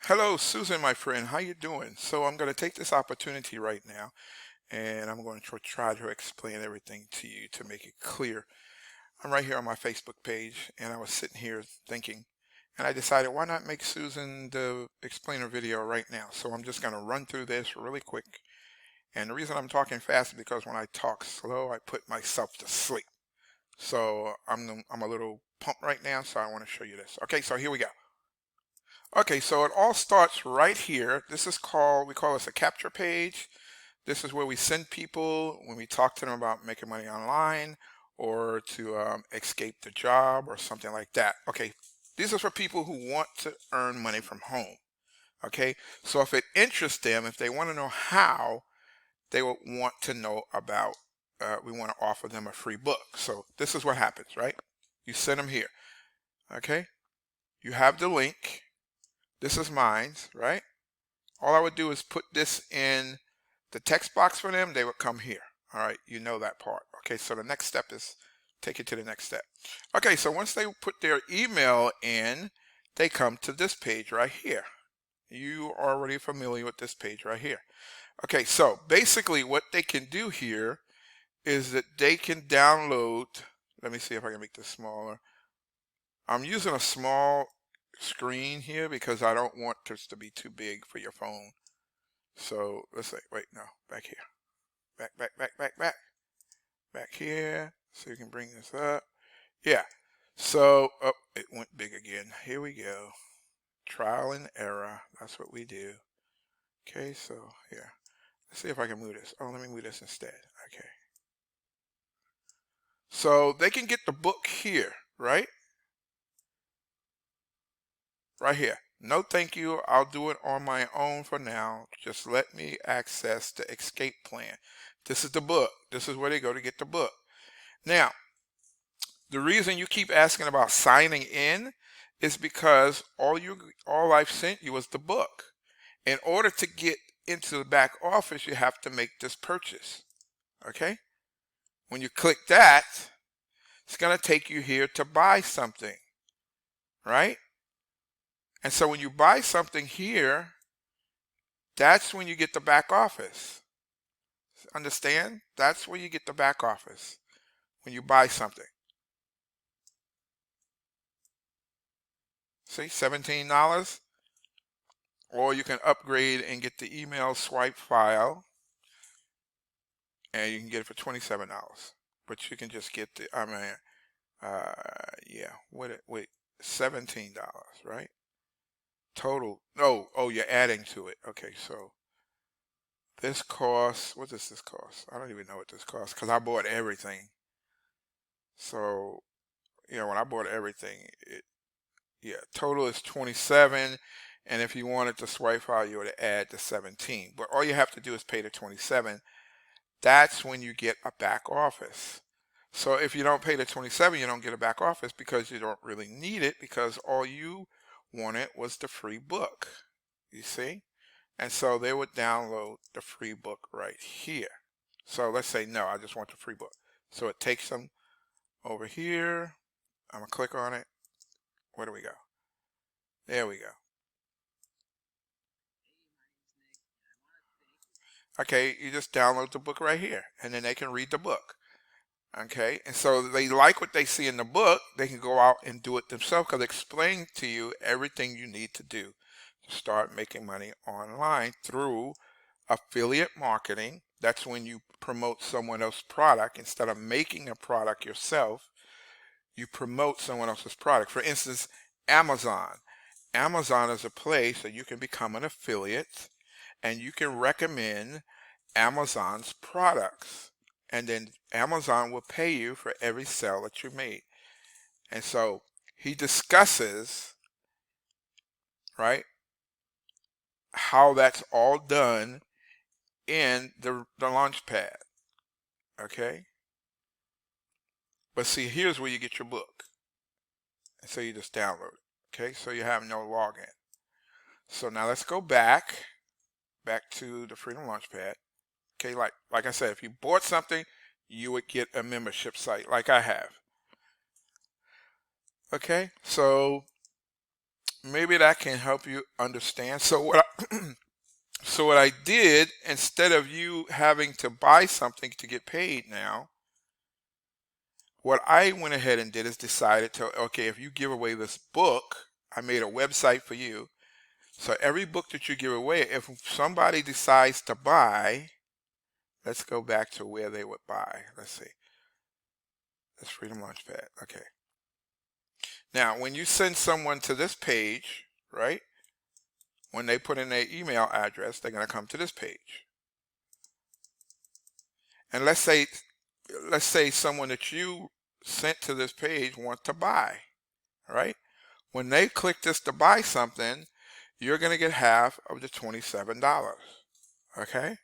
Hello, Susan, my friend. How you doing? So I'm going to take this opportunity right now, and I'm going to try to explain everything to you to make it clear. I'm right here on my Facebook page, and I was sitting here thinking, and I decided why not make Susan the explainer video right now. So I'm just going to run through this really quick. And the reason I'm talking fast is because when I talk slow, I put myself to sleep. So I'm a little pumped right now, so I want to show you this. Okay, so here we go. Okay, so it all starts right here. This is we call this a capture page. This is where we send people when we talk to them about making money online or to escape the job or something like that. Okay, these are for people who want to earn money from home. Okay, so if it interests them, if they want to know how, they will want to know about, we want to offer them a free book. So this is what happens, right? You send them here. Okay, you have the link. This is mine, right? All I would do is put this in the text box for them. They would come here. All right, you know that part. Okay, so the next step is take it to the next step. Okay, so once they put their email in, they come to this page right here. You are already familiar with this page right here. Okay, so basically what they can do here is that they can download, let me see if I can make this smaller. I'm using a small screen here because I don't want this to be too big for your phone. So let's say, wait, no, back here. Back here. So you can bring this up. Yeah. So, oh, it went big again. Here we go. Trial and error. That's what we do. Okay, so here. Let's see if I can move this. Oh, let me move this instead. Okay. So they can get the book here, right? Right here. No, thank you. I'll do it on my own for now. Just let me access the escape plan. This is the book. This is where they go to get the book. Now, the reason you keep asking about signing in is because all I've sent you is the book. In order to get into the back office, you have to make this purchase. Okay? When you click that, it's going to take you here to buy something. Right? And so when you buy something here, that's when you get the back office. Understand? That's where you get the back office. When you buy something. See, $17. Or you can upgrade and get the email swipe file, and you can get it for $27. But you can just get the, yeah, wait, $17, right? Total. Oh, you're adding to it. Okay, so this costs, what does this cost? I don't even know what this costs because I bought everything. So, when I bought everything, yeah, total is 27. And if you wanted to swipe file, you would add the 17. But all you have to do is pay the 27. That's when you get a back office. So if you don't pay the 27, you don't get a back office because you don't really need it because all you wanted was the free book. You see? And so they would download the free book right here. So let's say, no, I just want the free book. So it takes them over here. I'm going to click on it. Where do we go? There we go. Okay, you just download the book right here, and then they can read the book. Okay, and so they like what they see in the book, they can go out and do it themselves because it explains to you everything you need to do to start making money online through affiliate marketing. That's when you promote someone else's product instead of making a product yourself. You promote someone else's product. For instance, Amazon. Amazon is a place that you can become an affiliate and you can recommend Amazon's products. And then Amazon will pay you for every sale that you made. And so he discusses, right, how that's all done in the Launchpad. Okay? But see, here's where you get your book. And so you just download it. Okay? So you have no login. So now let's go back to the Freedom Launchpad. Okay, like I said, if you bought something, you would get a membership site like I have. Okay, so maybe that can help you understand. So what I did, instead of you having to buy something to get paid now, what I went ahead and did is decided to, okay, if you give away this book, I made a website for you. So every book that you give away, if somebody decides to buy, let's go back to where they would buy. Let's see. That's Freedom Launchpad. Okay. Now, when you send someone to this page, right? When they put in their email address, they're going to come to this page. And let's say someone that you sent to this page wants to buy, right? When they click this to buy something, you're going to get half of the $27. Okay?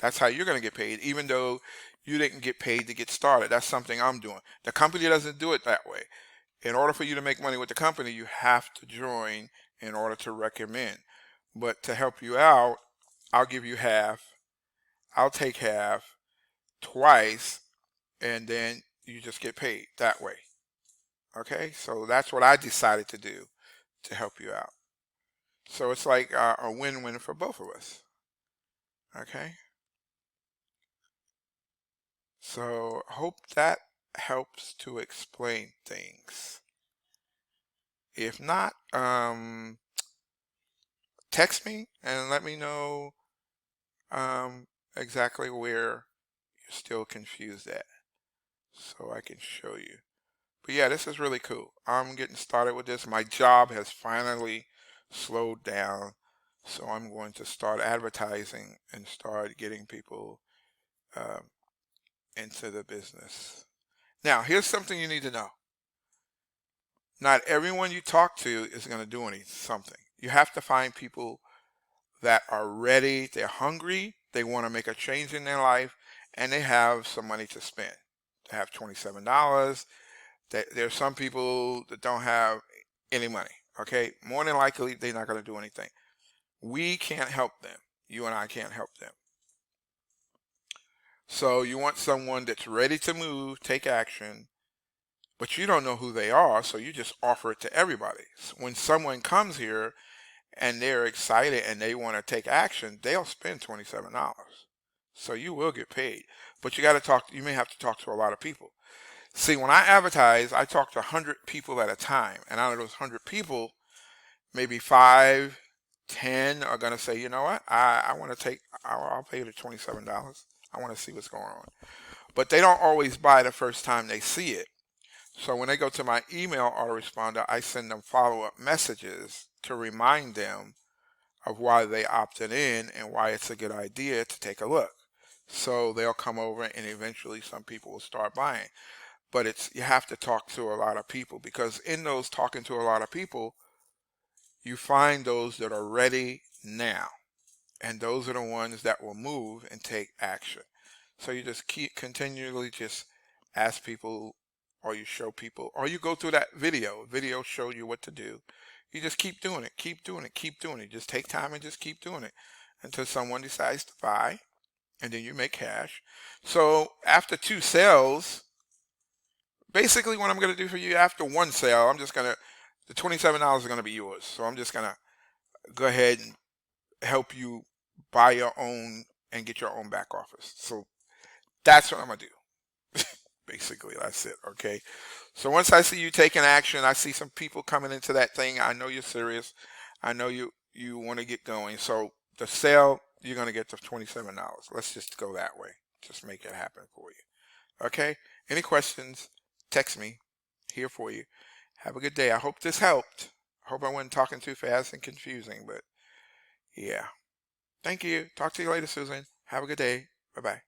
That's how you're going to get paid, even though you didn't get paid to get started. That's something I'm doing. The company doesn't do it that way. In order for you to make money with the company, you have to join in order to recommend. But to help you out, I'll give you half. I'll take half twice, and then you just get paid that way. Okay? So that's what I decided to do to help you out. So it's like a win-win for both of us. Okay? So hope that helps to explain things. If not, text me and let me know exactly where you're still confused at, so I can show you. But yeah, this is really cool. I'm getting started with this. My job has finally slowed down, so I'm going to start advertising and start getting people um, into the business. Now, here's something you need to know. Not everyone you talk to is going to do something. You have to find people that are ready, they're hungry, they want to make a change in their life, and they have some money to spend. They have $27. There's some people that don't have any money. Okay, more than likely they're not going to do anything. We can't help them. You and I can't help them. So you want someone that's ready to move, take action, but you don't know who they are, so you just offer it to everybody. So when someone comes here and they're excited and they want to take action, they'll spend $27. So you will get paid. But you may have to talk to a lot of people. See, when I advertise, I talk to 100 people at a time. And out of those 100 people, maybe 5, 10 are going to say, you know what, I want to I'll pay you the $27. I want to see what's going on. But they don't always buy the first time they see it. So when they go to my email autoresponder, I send them follow-up messages to remind them of why they opted in and why it's a good idea to take a look. So they'll come over and eventually some people will start buying. But you have to talk to a lot of people, because in those talking to a lot of people, you find those that are ready now. And those are the ones that will move and take action. So you just continually just ask people, or you show people, or you go through that video. Video show you what to do. You just keep doing it, keep doing it, keep doing it. Just take time and just keep doing it until someone decides to buy, and then you make cash. So after 2 sales, basically what I'm going to do for you after 1 sale, the $27 is going to be yours. So I'm just going to go ahead and help you buy your own and get your own back office. So that's what I'm going to do. Basically, that's it. Okay. So once I see you taking action, I see some people coming into that thing. I know you're serious. I know you want to get going. So the sale, you're going to get the $27. Let's just go that way. Just make it happen for you. Okay. Any questions? Text me. Here for you. Have a good day. I hope this helped. I hope I wasn't talking too fast and confusing, but yeah. Thank you. Talk to you later, Susan. Have a good day. Bye-bye.